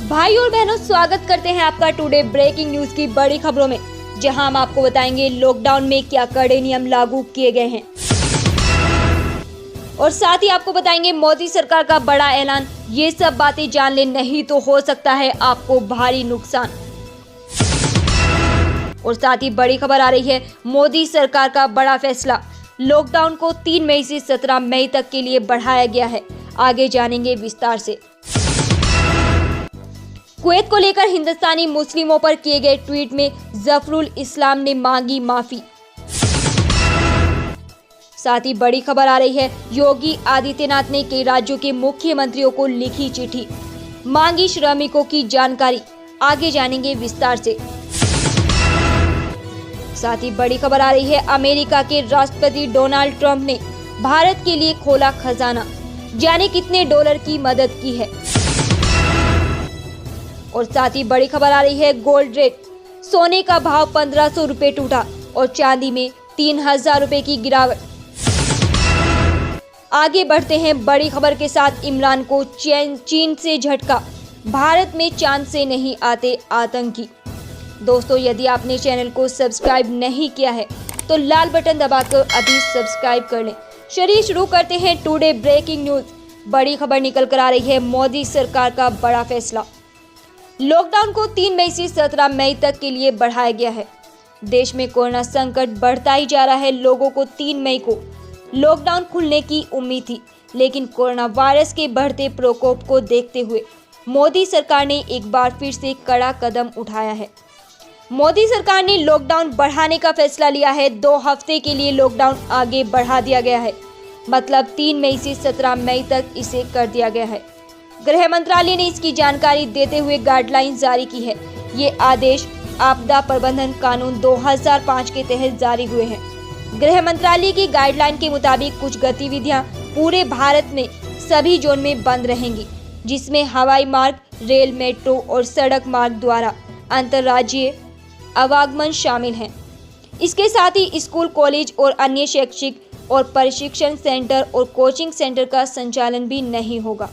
भाई और बहनों, स्वागत करते हैं आपका टुडे ब्रेकिंग न्यूज की बड़ी खबरों में, जहां हम आपको बताएंगे लॉकडाउन में क्या कड़े नियम लागू किए गए हैं और साथ ही आपको बताएंगे मोदी सरकार का बड़ा ऐलान। ये सब बातें जान ले, नहीं तो हो सकता है आपको भारी नुकसान। और साथ ही बड़ी खबर आ रही है, मोदी सरकार का बड़ा फैसला, लॉकडाउन को 3 मई से 17 मई तक के लिए बढ़ाया गया है। आगे जानेंगे विस्तार से। कुवैत को लेकर हिंदुस्तानी मुस्लिमों पर किए गए ट्वीट में जफरुल इस्लाम ने मांगी माफी। साथ ही बड़ी खबर आ रही है, योगी आदित्यनाथ ने कई राज्यों के मुख्यमंत्रियों को लिखी चिट्ठी, मांगी श्रमिकों की जानकारी। आगे जानेंगे विस्तार से। साथ ही बड़ी खबर आ रही है, अमेरिका के राष्ट्रपति डोनाल्ड ट्रंप ने भारत के लिए खोला खजाना, जाने कितने डॉलर की मदद की है। और साथ ही बड़ी खबर आ रही है, गोल्ड रेट, सोने का भाव 1500 रुपए टूटा और चांदी में 3000 रुपए की गिरावट। आगे बढ़ते हैं बड़ी खबर के साथ। इमरान को चीन से झटका, भारत में चांद से नहीं आते आतंकी। दोस्तों, यदि आपने चैनल को सब्सक्राइब नहीं किया है तो लाल बटन दबाकर अभी सब्सक्राइब कर लें। चलिए शुरू करते हैं टुडे ब्रेकिंग न्यूज। बड़ी खबर निकल कर आ रही है, मोदी सरकार का बड़ा फैसला, लॉकडाउन को 3 मई से 17 मई तक के लिए बढ़ाया गया है। देश में कोरोना संकट बढ़ता ही जा रहा है। लोगों को 3 मई को लॉकडाउन खुलने की उम्मीद थी, लेकिन कोरोना वायरस के बढ़ते प्रकोप को देखते हुए मोदी सरकार ने एक बार फिर से कड़ा कदम उठाया है। मोदी सरकार ने लॉकडाउन बढ़ाने का फैसला लिया है। 2 हफ्ते के लिए लॉकडाउन आगे बढ़ा दिया गया है, मतलब 3 मई से 17 मई तक इसे कर दिया गया है। गृह मंत्रालय ने इसकी जानकारी देते हुए गाइडलाइन जारी की है। ये आदेश आपदा प्रबंधन कानून 2005 के तहत जारी हुए हैं। गृह मंत्रालय की गाइडलाइन के मुताबिक कुछ गतिविधियां पूरे भारत में सभी जोन में बंद रहेंगी, जिसमें हवाई मार्ग, रेल, मेट्रो और सड़क मार्ग द्वारा अंतर्राज्यीय आवागमन शामिल हैं। इसके साथ ही स्कूल, कॉलेज और अन्य शैक्षिक और प्रशिक्षण सेंटर और कोचिंग सेंटर का संचालन भी नहीं होगा।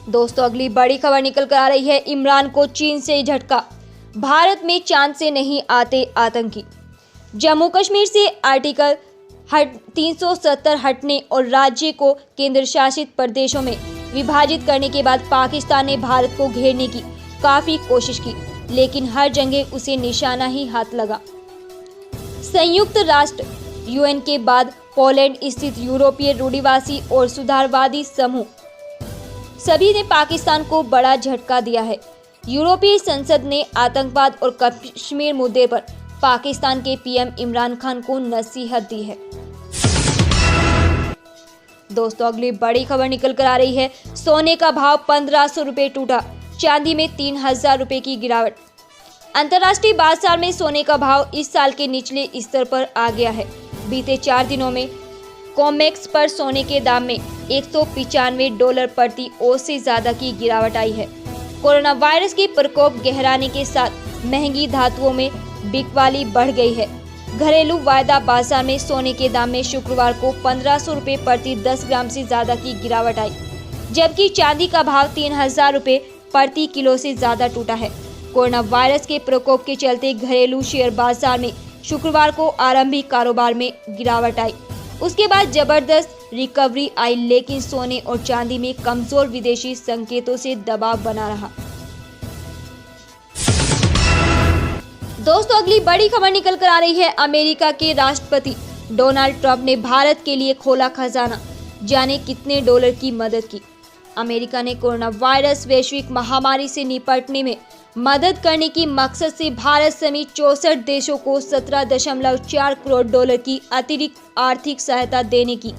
दोस्तों, अगली बड़ी खबर निकल कर आ रही है, इमरान को चीन से झटका, भारत में चांद से नहीं आते आतंकी। जम्मू कश्मीर से आर्टिकल 370 हटने और राज्य को केंद्र शासित प्रदेशों में विभाजित करने के बाद पाकिस्तान ने भारत को घेरने की काफी कोशिश की, लेकिन हर जगह उसे निशाना ही हाथ लगा। संयुक्त राष्ट्र यूएन के बाद पोलैंड स्थित यूरोपीय रूढ़िवादी और सुधारवादी समूह सभी ने पाकिस्तान को बड़ा झटका दिया है। यूरोपीय संसद ने आतंकवाद और कश्मीर मुद्दे पर पाकिस्तान के पीएम इमरान खान को नसीहत दी है। दोस्तों, अगली बड़ी खबर निकल कर आ रही है, सोने का भाव 1500 रुपए टूटा, चांदी में 3000 रुपए की गिरावट। अंतर्राष्ट्रीय बाजार में सोने का भाव इस साल के निचले स्तर पर आ गया है। बीते 4 दिनों में कॉमेक्स पर सोने के दाम में $195 प्रति औंस से ज्यादा की गिरावट आई है। कोरोना वायरस के प्रकोप गहराने के साथ महंगी धातुओं में बिकवाली बढ़ गई है। घरेलू वायदा बाजार में सोने के दाम में शुक्रवार को 1500 रुपए प्रति 10 ग्राम से ज्यादा की गिरावट आई, जबकि चांदी का भाव 3000 रुपए प्रति किलो से ज्यादा टूटा है। कोरोना वायरस के प्रकोप के चलते घरेलू शेयर बाजार में शुक्रवार को आरंभिक कारोबार में गिरावट आई, उसके बाद जबरदस्त रिकवरी आई, लेकिन सोने और चांदी में कमजोर विदेशी संकेतों से दबाव बना रहा। दोस्तों, अगली बड़ी खबर निकल कर आ रही है, अमेरिका के राष्ट्रपति डोनाल्ड ट्रंप ने भारत के लिए खोला खजाना, जाने कितने डॉलर की मदद की। अमेरिका ने कोरोना वायरस वैश्विक महामारी से निपटने में मदद करने की मकसद से भारत समेत 64 देशों को $17.4 करोड़ की अतिरिक्त आर्थिक सहायता देने की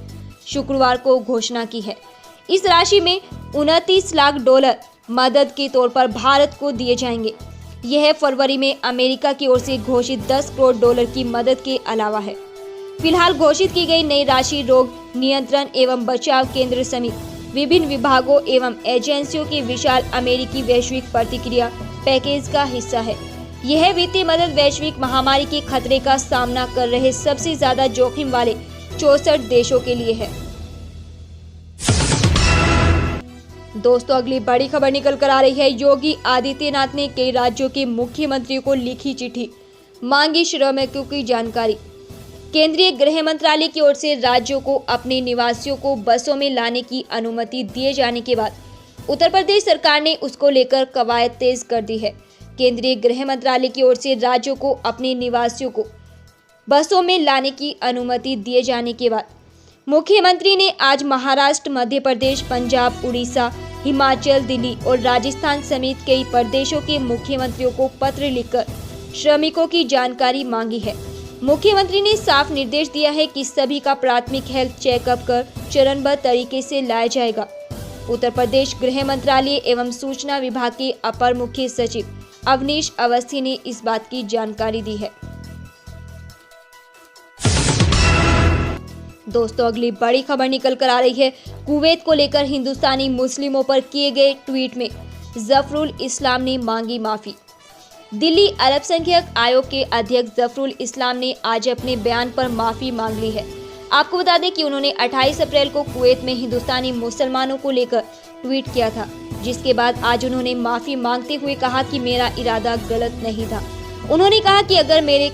शुक्रवार को घोषणा की है। इस राशि में $29 लाख मदद के तौर पर भारत को दिए जाएंगे। यह फरवरी में अमेरिका की ओर से घोषित $10 करोड़ की मदद के अलावा है। फिलहाल घोषित की गई नई राशि रोग नियंत्रण एवं बचाव केंद्र समेत विभिन्न विभागों एवं एजेंसियों के विशाल अमेरिकी वैश्विक प्रतिक्रिया पैकेज का हिस्सा है। यह वित्तीय मदद वैश्विक महामारी के खतरे का सामना कर रहे सबसे ज्यादा जोखिम वाले 64 देशों के लिए है। दोस्तों, अगली बड़ी खबर निकल कर आ रही है। योगी आदित्यनाथ ने कई राज्यों के मुख्यमंत्रियों को लिखी चिट्ठी, मांगी श्रमिकों की जानकारी। केंद्रीय गृह मंत्रालय की ओर से राज्यों को अपने निवासियों को बसों में लाने की अनुमति दिए जाने के बाद उत्तर प्रदेश सरकार ने उसको लेकर कवायद तेज कर दी है। केंद्रीय गृह मंत्रालय की ओर से राज्यों को अपने निवासियों को बसों में लाने की अनुमति दिए जाने के बाद मुख्यमंत्री ने आज महाराष्ट्र, मध्य प्रदेश, पंजाब, उड़ीसा, हिमाचल, दिल्ली और राजस्थान समेत कई प्रदेशों के मुख्यमंत्रियों को पत्र लिखकर श्रमिकों की जानकारी मांगी है। मुख्यमंत्री ने साफ निर्देश दिया है कि सभी का प्राथमिक हेल्थ चेकअप कर चरणबद्ध तरीके से लाया जाएगा। उत्तर प्रदेश गृह मंत्रालय एवं सूचना विभाग के अपर मुख्य सचिव अवनीश अवस्थी ने इस बात की जानकारी दी है। दोस्तों, अगली बड़ी खबर निकल कर आ रही है। कुवैत को लेकर हिंदुस्तानी मुस्लिमों पर किए गए ट्वीट में जफरुल इस्लाम ने मांगी माफी। दिल्ली अल्पसंख्यक आयोग के अध्यक्ष जफरुल इस्लाम ने आज अपने बयान पर माफी मांग ली है। आपको बता दें कि उन्होंने 28 अप्रैल को कुवैत में हिंदुस्तानी मुसलमानों को लेकर ट्वीट किया था, जिसके बाद आज उन्होंने माफी मांगते हुए कहा कि मेरा इरादा गलत नहीं था। उन्होंने कहा कि अगर मेरे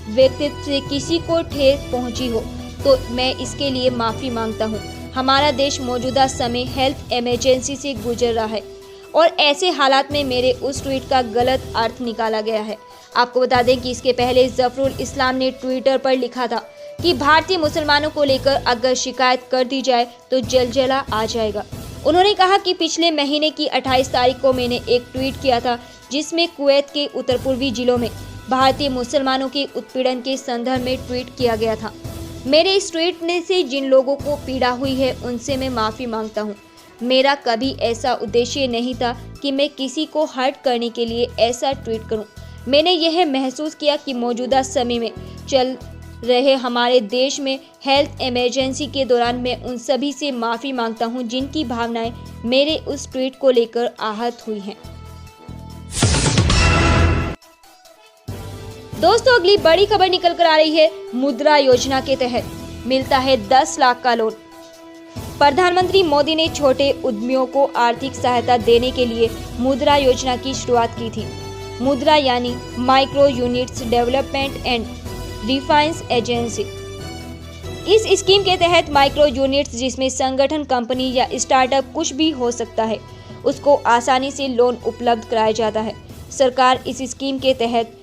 व्यक्तित्व से किसी को ठेस पहुंची हो तो मैं इसके लिए माफी मांगता हूं। हमारा देश मौजूदा समय हेल्थ इमरजेंसी से गुजर रहा है और ऐसे हालात में मेरे उस ट्वीट का गलत अर्थ निकाला गया है। आपको बता दें कि इसके पहले जफरुल इस्लाम ने ट्विटर पर लिखा था कि भारतीय मुसलमानों को लेकर अगर शिकायत कर दी जाए तो जलजला आ जाएगा। उन्होंने कहा कि पिछले महीने की 28 तारीख को मैंने एक ट्वीट किया था जिसमें कुवैत के उत्तर पूर्वी जिलों में भारतीय मुसलमानों के उत्पीड़न के संदर्भ में ट्वीट किया गया था। मेरे इस ट्वीट से जिन लोगों को पीड़ा हुई है उनसे मैं माफ़ी मांगता हूँ। मेरा कभी ऐसा उद्देश्य नहीं था कि मैं किसी को हर्ट करने के लिए ऐसा ट्वीट करूँ। मैंने यह महसूस किया कि मौजूदा समय में चल रहे हमारे देश में हेल्थ इमरजेंसी के दौरान मैं उन सभी से माफ़ी मांगता हूँ जिनकी भावनाएं मेरे उस ट्वीट को लेकर आहत हुई हैं। दोस्तों, अगली बड़ी खबर निकल कर आ रही है। मुद्रा योजना के तहत मिलता है 10 लाख का लोन। प्रधानमंत्री मोदी ने छोटे उद्यमियों को आर्थिक सहायता देने के लिए मुद्रा योजना की शुरुआत की थी। मुद्रा यानी micro units development and refinance agency. इस स्कीम के तहत माइक्रो यूनिट्स, जिसमें संगठन, कंपनी या स्टार्टअप कुछ भी हो सकता है, उसको आसानी से लोन उपलब्ध कराया जाता है। सरकार इस स्कीम के तहत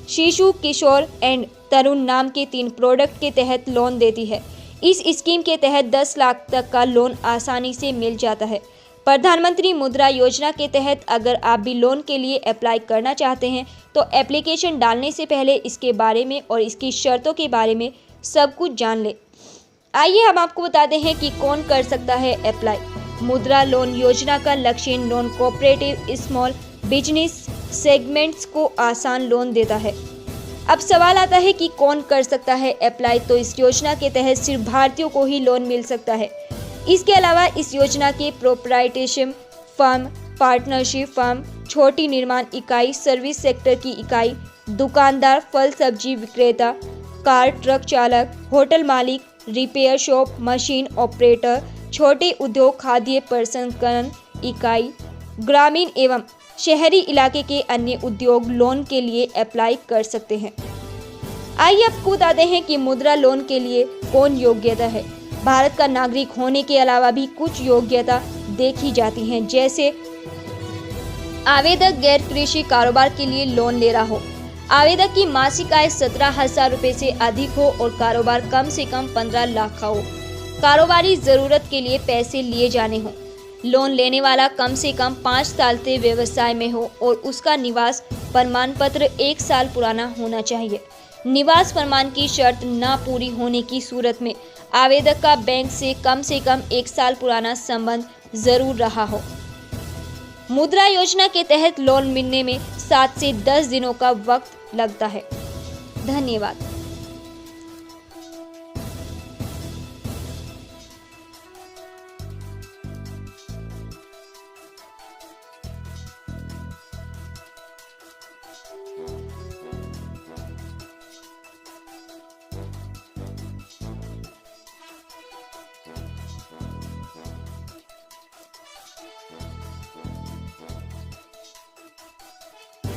शिशु, किशोर एंड तरुण नाम के 3 प्रोडक्ट के तहत लोन देती है। इस स्कीम के तहत 10 लाख तक का लोन आसानी से मिल जाता है। प्रधानमंत्री मुद्रा योजना के तहत अगर आप भी लोन के लिए अप्लाई करना चाहते हैं तो एप्लीकेशन डालने से पहले इसके बारे में और इसकी शर्तों के बारे में सब कुछ जान लें। आइए हम आपको बताते हैं कि कौन कर सकता है अप्लाई। मुद्रा लोन योजना का लक्ष्य non cooperative small business segments को आसान लोन देता है। अब सवाल आता है कि कौन कर सकता है अप्लाई। तो इस योजना के तहत सिर्फ भारतीयों को ही लोन मिल सकता है। इसके अलावा इस योजना के प्रोप्राइटरशिप फर्म, पार्टनरशिप फर्म, छोटी निर्माण इकाई, सर्विस सेक्टर की इकाई, दुकानदार, फल सब्जी विक्रेता, कार ट्रक चालक, होटल मालिक, रिपेयर शॉप, मशीन ऑपरेटर, छोटे उद्योग, खाद्य प्रसंस्करण इकाई, ग्रामीण एवं शहरी इलाके के अन्य उद्योग लोन के लिए अप्लाई कर सकते हैं। आइए आपको बताते हैं कि मुद्रा लोन के लिए कौन योग्यता है। भारत का नागरिक होने के अलावा भी कुछ योग्यता देखी जाती हैं, जैसे आवेदक गैर कृषि कारोबार के लिए लोन ले रहा हो, आवेदक की मासिक आय 17,000 रुपये से अधिक हो और कारोबार कम से कम 15 लाख का हो, कारोबारी जरूरत के लिए पैसे लिए जाने हो, लोन लेने वाला कम से कम 5 साल से व्यवसाय में हो और उसका निवास प्रमाण पत्र 1 साल पुराना होना चाहिए। निवास प्रमाण की शर्त न पूरी होने की सूरत में आवेदक का बैंक से कम 1 साल पुराना संबंध जरूर रहा हो। मुद्रा योजना के तहत लोन मिलने में 7 से 10 दिनों का वक्त लगता है। धन्यवाद।